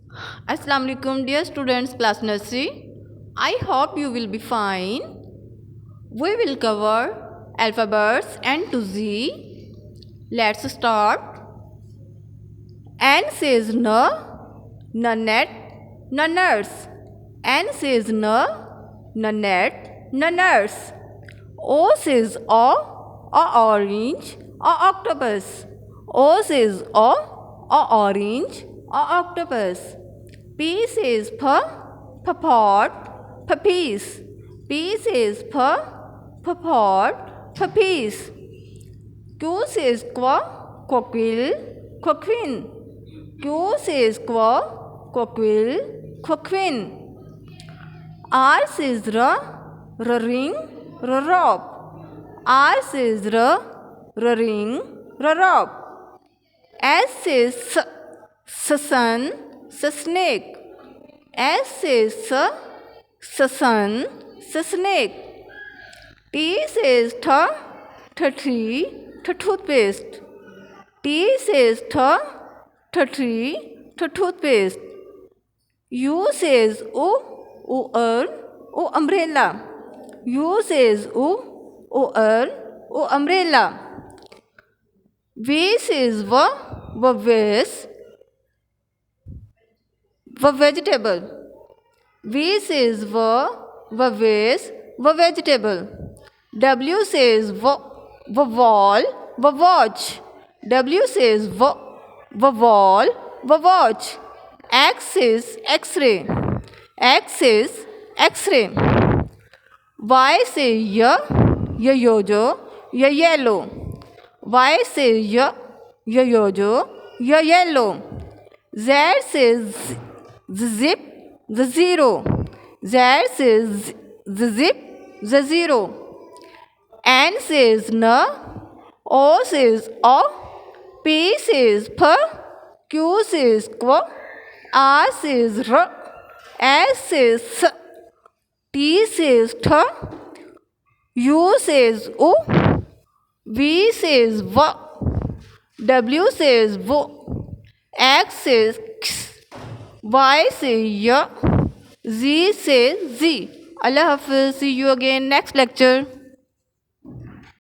Assalamu alaikum dear students, class nursery. I hope you will be fine. We will cover alphabets N to Z. Let's start. N says N, Nanette, Nanners. N says N, Nanette, Nanners. O says O orange, O octopus. O says O orange, O octopus. P says P, pot, puppies. P says pot, puppies. Q says quail, quaquin. Q says quail, quaquin. R says ring, rob. R says ring, rob. S says sun, snake. S says sun, snake. T says tree, toothpaste. T says tree, toothpaste. U says umbrella. U says umbrella. V says vegetable. V says vegetable. W says wall, watch. W says wall, watch. X is X-ray. X is X-ray. Y says yojo, yellow. Y says yojo, yellow. Z says zip, zero. Z says zip, zero. N says N, O says O, P says P, Q says Q, R says R, S says S, T says T, U says U, V says V, W says V, X says X, Y says Y, Z says Z. Allah Hafiz. See you again next lecture.